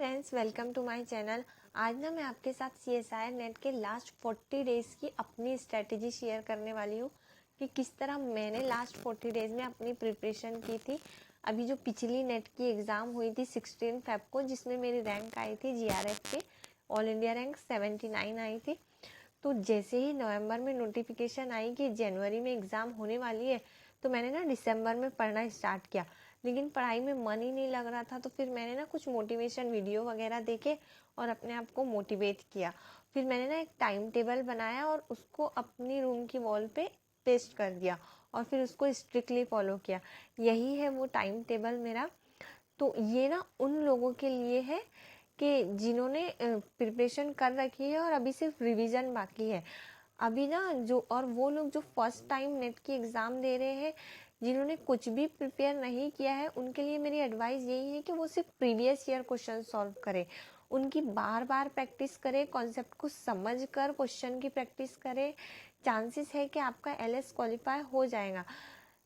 Friends, welcome to my channel. आज ना मैं आपके साथ CSIR नेट के लास्ट 40 डेज़ की अपनी स्ट्रेटेजी शेयर करने वाली हूँ कि किस तरह मैंने लास्ट 40 डेज़ में अपनी प्रिपरेशन की थी। अभी जो पिछली नेट की एग्ज़ाम हुई थी 16 फेब को, जिसमें मेरी रैंक आई थी GRF के ऑल इंडिया रैंक 79 आई थी। तो जैसे ही नवंबर में नोटिफिकेशन आई कि जनवरी में एग्ज़ाम होने वाली है, तो मैंने ना दिसंबर में पढ़ना स्टार्ट किया। लेकिन पढ़ाई में मन ही नहीं लग रहा था, तो फिर मैंने ना कुछ मोटिवेशन वीडियो वगैरह देखे और अपने आप को मोटिवेट किया। फिर मैंने ना एक टाइम टेबल बनाया और उसको अपनी रूम की वॉल पे पेस्ट कर दिया और फिर उसको स्ट्रिक्टली फॉलो किया। यही है वो टाइम टेबल मेरा। तो ये ना उन लोगों के लिए है कि जिन्होंने प्रिपरेशन कर रखी है और अभी सिर्फ रिवीजन बाकी है। अभी ना और वो लोग जो फर्स्ट टाइम नेट की एग्ज़ाम दे रहे हैं, जिन्होंने कुछ भी प्रिपेयर नहीं किया है, उनके लिए मेरी एडवाइस यही है कि वो सिर्फ प्रीवियस ईयर क्वेश्चन सॉल्व करें। उनकी बार बार प्रैक्टिस करें, कॉन्सेप्ट को समझ कर क्वेश्चन की प्रैक्टिस करें। चांसेस है कि आपका LS क्वालिफाई हो जाएगा।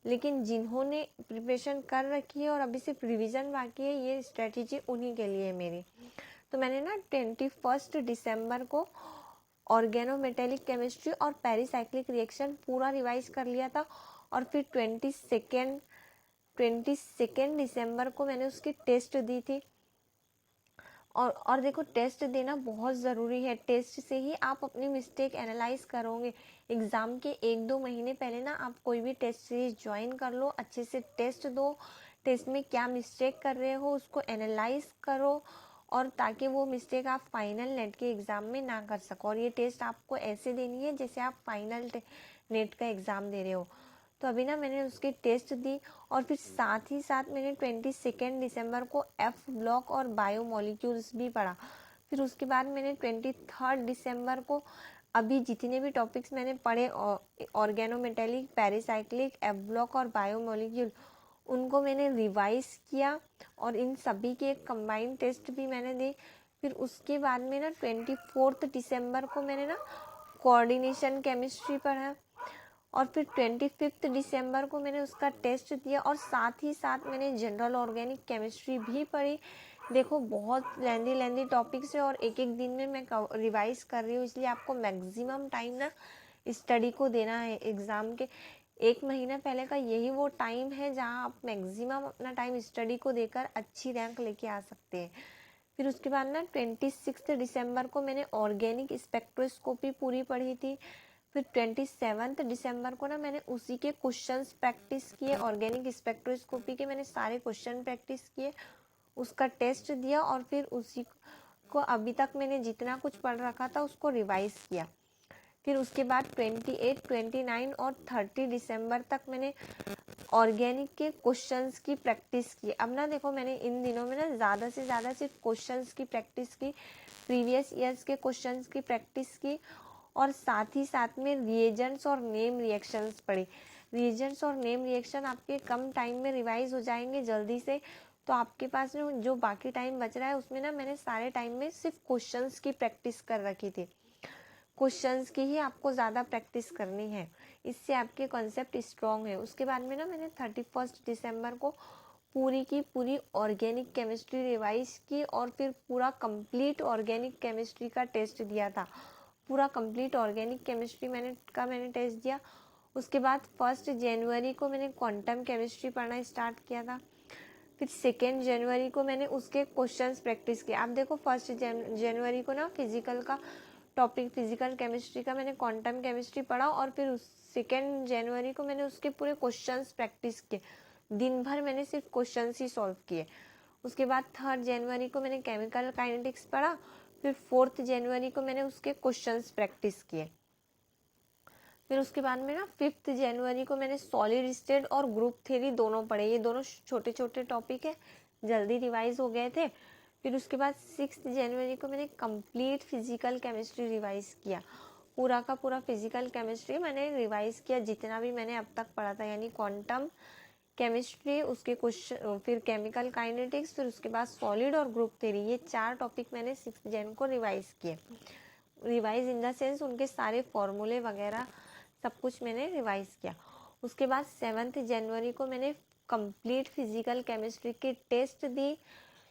लेकिन जिन्होंने प्रिपरेशन कर रखी है और अभी सिर्फ रिवीजन बाकी है, ये स्ट्रेटेजी उन्हीं के लिए है मेरी। तो मैंने ना 21 दिसंबर को ऑर्गेनोमेटेलिक केमिस्ट्री और पेरिसाइक्लिक रिएक्शन पूरा रिवाइज कर लिया था। और फिर 22 दिसंबर को मैंने उसकी टेस्ट दी थी। और देखो, टेस्ट देना बहुत ज़रूरी है। टेस्ट से ही आप अपनी मिस्टेक एनालाइज करोगे। एग्ज़ाम के 1-2 महीने पहले ना आप कोई भी टेस्ट सीरीज ज्वाइन कर लो, अच्छे से टेस्ट दो। टेस्ट में क्या मिस्टेक कर रहे हो उसको एनालाइज करो, और ताकि वो मिस्टेक आप फाइनल नेट के एग्ज़ाम में ना कर सको। और ये टेस्ट आपको ऐसे देनी है जैसे आप फाइनल नेट का एग्ज़ाम दे रहे हो। तो अभी ना मैंने उसकी टेस्ट दी और फिर साथ ही साथ मैंने 22 दिसंबर को F ब्लॉक और बायो मॉलिक्यूल्स भी पढ़ा। फिर उसके बाद मैंने 23 दिसंबर को अभी जितने भी टॉपिक्स मैंने पढ़े, ऑर्गेनोमेटेलिक, पेरिसाइक्लिक, F ब्लॉक और बायो मॉलिक्यूल, उनको मैंने रिवाइज किया और इन सभी के एक कंबाइंड टेस्ट भी मैंने दी। फिर उसके बाद में ना 24 दिसंबर को मैंने ना कोऑर्डिनेशन केमिस्ट्री पढ़ा और फिर 25 दिसंबर को मैंने उसका टेस्ट दिया और साथ ही साथ मैंने जनरल ऑर्गेनिक केमिस्ट्री भी पढ़ी। देखो, बहुत लेंदी टॉपिक्स है और एक एक दिन में मैं रिवाइज कर रही हूँ, इसलिए आपको मैक्सिमम टाइम ना स्टडी को देना है। एग्ज़ाम के 1 महीना पहले का यही वो टाइम है जहाँ आप मैक्सिमम अपना टाइम स्टडी को देकर अच्छी रैंक लेके आ सकते हैं। फिर उसके बाद ना 26 दिसंबर को मैंने ऑर्गेनिक स्पेक्ट्रोस्कोपी पूरी पढ़ी थी। फिर 27 दिसंबर को ना मैंने उसी के क्वेश्चंस प्रैक्टिस किए। ऑर्गेनिक स्पेक्ट्रोस्कोपी के मैंने सारे क्वेश्चन प्रैक्टिस किए, उसका टेस्ट दिया और फिर उसी को अभी तक मैंने जितना कुछ पढ़ रखा था उसको रिवाइज किया। फिर उसके बाद 28, 29 और 30 दिसंबर तक मैंने ऑर्गेनिक के क्वेश्चंस की प्रैक्टिस की। अब ना देखो, मैंने इन दिनों में ना ज़्यादा से ज़्यादा सिर्फ क्वेश्चंस की प्रैक्टिस की, प्रीवियस ईयर्स के क्वेश्चंस की प्रैक्टिस की और साथ ही साथ में रिएजेंट्स और नेम रिएक्शंस पढ़ी। रिएजेंट्स और नेम रिएक्शन आपके कम टाइम में रिवाइज हो जाएंगे जल्दी से। तो आपके पास जो बाकी टाइम बच रहा है उसमें ना मैंने सारे टाइम में सिर्फ क्वेश्चंस की प्रैक्टिस कर रखी थी। क्वेश्चंस की ही आपको ज़्यादा प्रैक्टिस करनी है, इससे आपके कॉन्सेप्ट स्ट्रॉन्ग है। उसके बाद में ना मैंने 31 दिसंबर को पूरी की पूरी ऑर्गेनिक केमिस्ट्री रिवाइज की और फिर पूरा कंप्लीट ऑर्गेनिक केमिस्ट्री का टेस्ट दिया था। पूरा कंप्लीट ऑर्गेनिक केमिस्ट्री मैंने टेस्ट दिया। उसके बाद 1 जनवरी को मैंने क्वांटम केमिस्ट्री पढ़ना स्टार्ट किया था। फिर 2 जनवरी को मैंने उसके क्वेश्चंस प्रैक्टिस किए। आप देखो, 1 जनवरी को ना फिजिकल का टॉपिक, फिजिकल केमिस्ट्री का मैंने क्वांटम केमिस्ट्री पढ़ा और फिर 2 जनवरी को मैंने उसके पूरे क्वेश्चंस प्रैक्टिस किए। दिन भर मैंने सिर्फ क्वेश्चंस ही सॉल्व किए। उसके बाद 3 जनवरी को मैंने केमिकल काइनेटिक्स पढ़ा। फिर 4 जनवरी को मैंने उसके क्वेश्चंस प्रैक्टिस किए। फिर उसके बाद में ना 5 जनवरी को मैंने सॉलिड स्टेट और ग्रुप थ्योरी दोनों पढ़े। ये दोनों छोटे छोटे टॉपिक है, जल्दी रिवाइज हो गए थे। फिर उसके बाद 6 जनवरी को मैंने कंप्लीट फिजिकल केमिस्ट्री रिवाइज किया। पूरा का पूरा फिजिकल केमिस्ट्री मैंने रिवाइज किया, जितना भी मैंने अब तक पढ़ा था, यानी क्वांटम केमिस्ट्री, उसके क्वेश्चन, फिर केमिकल काइनेटिक्स, फिर उसके बाद सॉलिड और ग्रुप थ्योरी। ये 4 टॉपिक मैंने 6 जन को रिवाइज किए। रिवाइज इन द सेंस उनके सारे फॉर्मूले वगैरह सब कुछ मैंने रिवाइज किया। उसके बाद 7 जनवरी को मैंने कंप्लीट फिजिकल केमिस्ट्री की टेस्ट दी।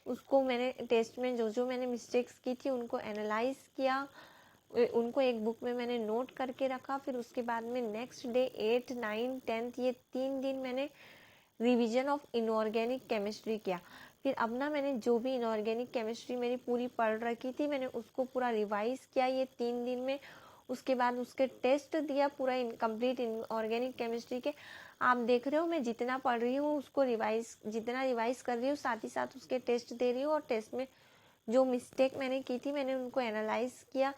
उसको मैंने टेस्ट में जो जो मैंने मिस्टेक्स की थी उनको एनालाइज किया, उनको एक बुक में मैंने नोट करके रखा। फिर उसके बाद में नेक्स्ट डे 8, 9, 10 ये 3 दिन मैंने रिवीजन ऑफ इनऑर्गेनिक केमिस्ट्री किया। फिर अब ना मैंने जो भी इनऑर्गेनिक केमिस्ट्री मेरी पूरी पढ़ रखी थी मैंने उसको पूरा रिवाइज किया ये 3 दिन में। उसके बाद उसके टेस्ट दिया पूरा कंप्लीट इनऑर्गेनिक केमिस्ट्री के। आप देख रहे हो मैं जितना पढ़ रही हूँ उसको जितना रिवाइज कर रही हूँ साथ ही साथ उसके टेस्ट दे रही हूँ, और टेस्ट में जो मिस्टेक मैंने की थी मैंने उनको एनालाइज किया।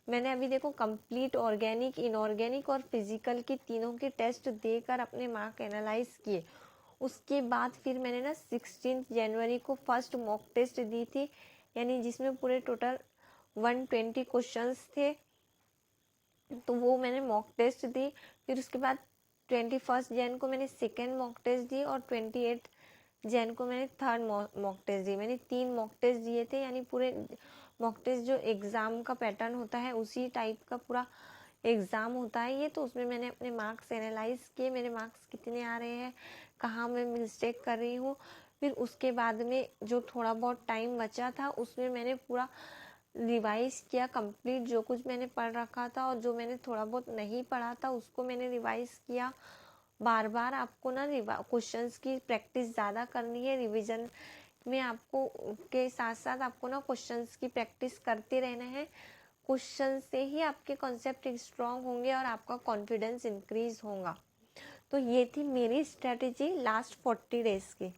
मैंने अभी देखो कंप्लीट ऑर्गेनिक, इनऑर्गेनिक और फिजिकल की तीनों के टेस्ट देकर अपने मार्क एनालाइज किए। उसके बाद फिर मैंने ना 16 जनवरी को फर्स्ट मॉक टेस्ट दी थी, यानी जिसमें पूरे टोटल 120 क्वेश्चंस थे, तो वो मैंने मॉक टेस्ट दी। फिर उसके बाद 21 जैन को मैंने सेकेंड मॉक टेस्ट दी, और 28 जैन को मैंने थर्ड मॉक टेस्ट दी। मैंने 3 मॉक टेस्ट दिए थे, यानी पूरे मॉक टेस्ट जो एग्ज़ाम का पैटर्न होता है उसी टाइप का पूरा एग्ज़ाम होता है ये। तो उसमें मैंने अपने मार्क्स एनालाइज किए, मेरे मार्क्स कितने आ रहे हैं, कहाँ मैं मिस्टेक कर रही हूँ। फिर उसके बाद में जो थोड़ा बहुत टाइम बचा था उसमें मैंने पूरा रिवाइज किया कंप्लीट, जो कुछ मैंने पढ़ रखा था, और जो मैंने थोड़ा बहुत नहीं पढ़ा था उसको मैंने रिवाइज किया। बार बार आपको ना क्वेश्चंस की प्रैक्टिस ज़्यादा करनी है। रिवीजन में आपको के साथ साथ आपको ना क्वेश्चंस की प्रैक्टिस करते रहना है। क्वेश्चन से ही आपके कॉन्सेप्ट स्ट्रांग होंगे और आपका कॉन्फिडेंस इंक्रीज होगा। तो ये थी मेरी स्ट्रेटेजी लास्ट 40 डेज की।